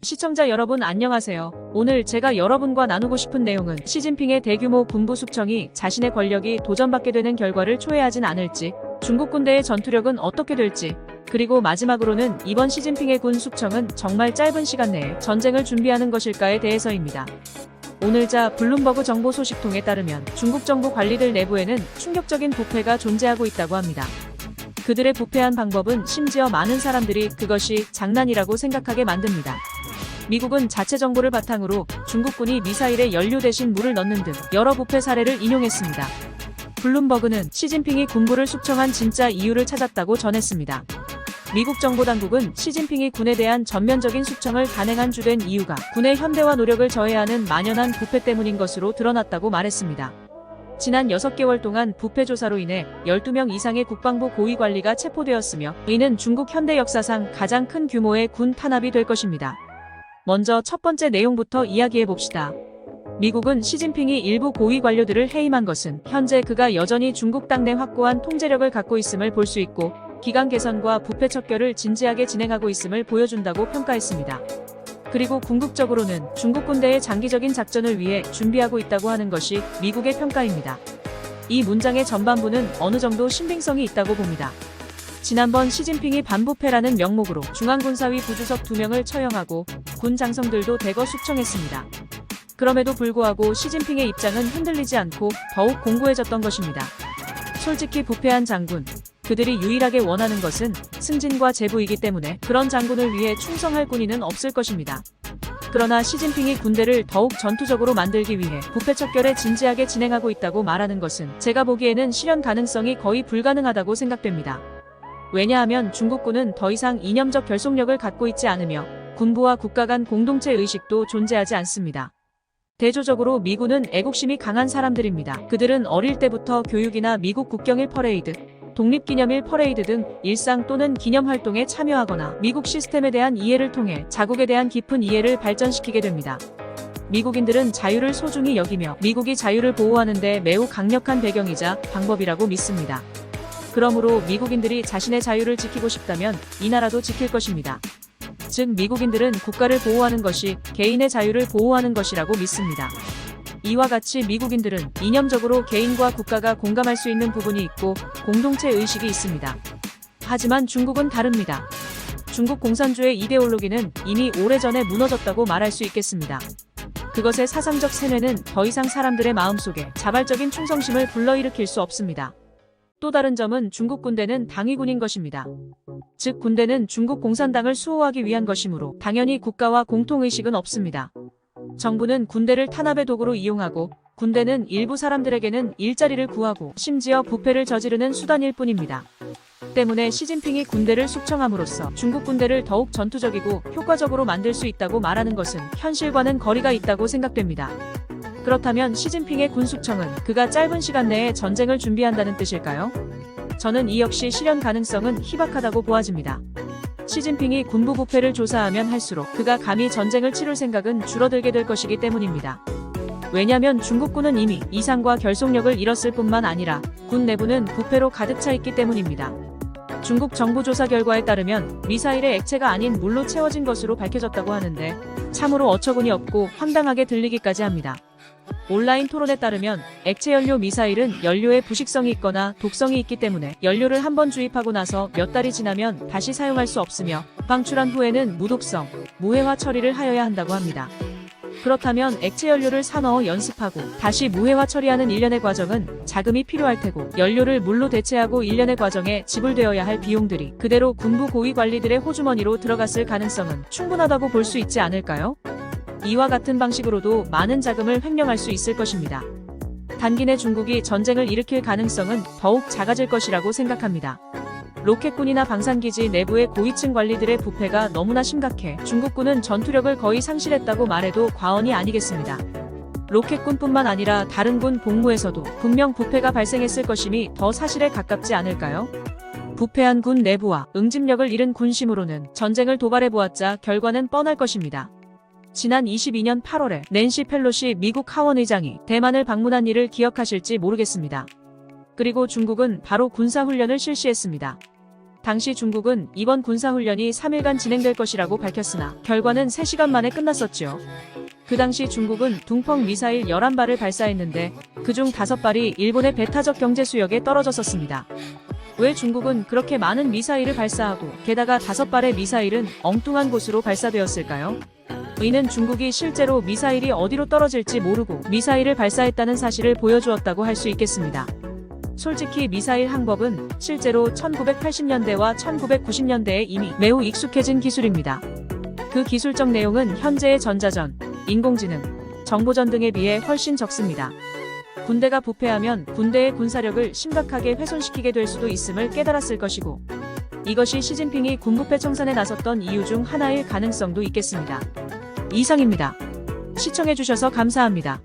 시청자 여러분 안녕하세요. 오늘 제가 여러분과 나누고 싶은 내용은 시진핑의 대규모 군부 숙청이 자신의 권력이 도전받게 되는 결과를 초래하진 않을지, 중국 군대의 전투력은 어떻게 될지, 그리고 마지막으로는 이번 시진핑의 군 숙청은 정말 짧은 시간 내에 전쟁을 준비하는 것일까에 대해서입니다. 오늘자 블룸버그 정보 소식통에 따르면 중국 정부 관리들 내부에는 충격적인 부패가 존재하고 있다고 합니다. 그들의 부패한 방법은 심지어 많은 사람들이 그것이 장난이라고 생각하게 만듭니다. 미국은 자체 정보를 바탕으로 중국군이 미사일에 연료 대신 물을 넣는 등 여러 부패 사례를 인용했습니다. 블룸버그는 시진핑이 군부를 숙청한 진짜 이유를 찾았다고 전했습니다. 미국 정보당국은 시진핑이 군에 대한 전면적인 숙청을 단행한 주된 이유가 군의 현대화 노력을 저해야 하는 만연한 부패 때문인 것으로 드러났다고 말했습니다. 지난 6개월 동안 부패 조사로 인해 12명 이상의 국방부 고위 관리가 체포되었으며 이는 중국 현대 역사상 가장 큰 규모의 군 탄압이 될 것입니다. 먼저 첫 번째 내용부터 이야기해봅시다. 미국은 시진핑이 일부 고위 관료들을 해임한 것은 현재 그가 여전히 중국 당 내 확고한 통제력을 갖고 있음을 볼 수 있고 기강 개선과 부패 척결을 진지하게 진행하고 있음을 보여준다고 평가했습니다. 그리고 궁극적으로는 중국 군대의 장기적인 작전을 위해 준비하고 있다고 하는 것이 미국의 평가입니다. 이 문장의 전반부는 어느 정도 신빙성이 있다고 봅니다. 지난번 시진핑이 반부패라는 명목으로 중앙군사위 부주석 2명을 처형하고 군 장성들도 대거 숙청했습니다. 그럼에도 불구하고 시진핑의 입장은 흔들리지 않고 더욱 공고해졌던 것입니다. 솔직히 부패한 장군, 그들이 유일하게 원하는 것은 승진과 제부이기 때문에 그런 장군을 위해 충성할 군인은 없을 것입니다. 그러나 시진핑이 군대를 더욱 전투적으로 만들기 위해 부패 척결에 진지하게 진행하고 있다고 말하는 것은 제가 보기에는 실현 가능성이 거의 불가능하다고 생각됩니다. 왜냐하면 중국군은 더 이상 이념적 결속력을 갖고 있지 않으며 군부와 국가 간 공동체 의식도 존재하지 않습니다. 대조적으로 미군은 애국심이 강한 사람들입니다. 그들은 어릴 때부터 교육이나 미국 국경일 퍼레이드, 독립기념일 퍼레이드 등 일상 또는 기념활동에 참여하거나 미국 시스템에 대한 이해를 통해 자국에 대한 깊은 이해를 발전시키게 됩니다. 미국인들은 자유를 소중히 여기며 미국이 자유를 보호하는 데 매우 강력한 배경이자 방법이라고 믿습니다. 그러므로 미국인들이 자신의 자유를 지키고 싶다면 이 나라도 지킬 것입니다. 즉 미국인들은 국가를 보호하는 것이 개인의 자유를 보호하는 것이라고 믿습니다. 이와 같이 미국인들은 이념적으로 개인과 국가가 공감할 수 있는 부분이 있고 공동체 의식이 있습니다. 하지만 중국은 다릅니다. 중국 공산주의 이데올로기는 이미 오래전에 무너졌다고 말할 수 있겠습니다. 그것의 사상적 세뇌는 더 이상 사람들의 마음속에 자발적인 충성심을 불러일으킬 수 없습니다. 또 다른 점은 중국 군대는 당위군인 것입니다. 즉 군대는 중국 공산당을 수호하기 위한 것이므로 당연히 국가와 공통의식은 없습니다. 정부는 군대를 탄압의 도구로 이용하고 군대는 일부 사람들에게는 일자리를 구하고 심지어 부패를 저지르는 수단일 뿐입니다. 때문에 시진핑이 군대를 숙청함으로써 중국 군대를 더욱 전투적이고 효과적으로 만들 수 있다고 말하는 것은 현실과는 거리가 있다고 생각됩니다. 그렇다면 시진핑의 군 숙청은 그가 짧은 시간 내에 전쟁을 준비한다는 뜻일까요? 저는 이 역시 실현 가능성은 희박하다고 보아집니다. 시진핑이 군부 부패를 조사하면 할수록 그가 감히 전쟁을 치룰 생각은 줄어들게 될 것이기 때문입니다. 왜냐하면 중국군은 이미 이상과 결속력을 잃었을 뿐만 아니라 군 내부는 부패로 가득 차 있기 때문입니다. 중국 정부 조사 결과에 따르면 미사일의 액체가 아닌 물로 채워진 것으로 밝혀졌다고 하는데 참으로 어처구니 없고 황당하게 들리기까지 합니다. 온라인 토론에 따르면 액체 연료 미사일은 연료에 부식성이 있거나 독성이 있기 때문에 연료를 한번 주입하고 나서 몇 달이 지나면 다시 사용할 수 없으며 방출한 후에는 무독성, 무해화 처리를 하여야 한다고 합니다. 그렇다면 액체 연료를 사넣어 연습하고 다시 무해화 처리하는 일련의 과정은 자금이 필요할 테고 연료를 물로 대체하고 일련의 과정에 지불되어야 할 비용들이 그대로 군부 고위 관리들의 호주머니로 들어갔을 가능성은 충분하다고 볼 수 있지 않을까요? 이와 같은 방식으로도 많은 자금을 횡령할 수 있을 것입니다. 단기 내 중국이 전쟁을 일으킬 가능성은 더욱 작아질 것이라고 생각합니다. 로켓군이나 방산기지 내부의 고위층 관리들의 부패가 너무나 심각해 중국군은 전투력을 거의 상실했다고 말해도 과언이 아니겠습니다. 로켓군뿐만 아니라 다른 군 복무에서도 분명 부패가 발생했을 것임이 더 사실에 가깝지 않을까요? 부패한 군 내부와 응집력을 잃은 군심으로는 전쟁을 도발해보았자 결과는 뻔할 것입니다. 지난 22년 8월에 낸시 펠로시 미국 하원 의장이 대만을 방문한 일을 기억하실지 모르겠습니다. 그리고 중국은 바로 군사훈련을 실시했습니다. 당시 중국은 이번 군사훈련이 3일간 진행될 것이라고 밝혔으나 결과는 3시간 만에 끝났었지요. 그 당시 중국은 둥펑 미사일 11발을 발사했는데 그중 5발이 일본의 배타적 경제수역에 떨어졌었습니다. 왜 중국은 그렇게 많은 미사일을 발사하고 게다가 5발의 미사일은 엉뚱한 곳으로 발사되었을까요? 이는 중국이 실제로 미사일이 어디로 떨어질지 모르고 미사일을 발사했다는 사실을 보여주었다고 할 수 있겠습니다. 솔직히 미사일 항법은 실제로 1980년대와 1990년대에 이미 매우 익숙해진 기술입니다. 그 기술적 내용은 현재의 전자전, 인공지능, 정보전 등에 비해 훨씬 적습니다. 군대가 부패하면 군대의 군사력을 심각하게 훼손시키게 될 수도 있음을 깨달았을 것이고 이것이 시진핑이 군부패 청산에 나섰던 이유 중 하나일 가능성도 있겠습니다. 이상입니다. 시청해주셔서 감사합니다.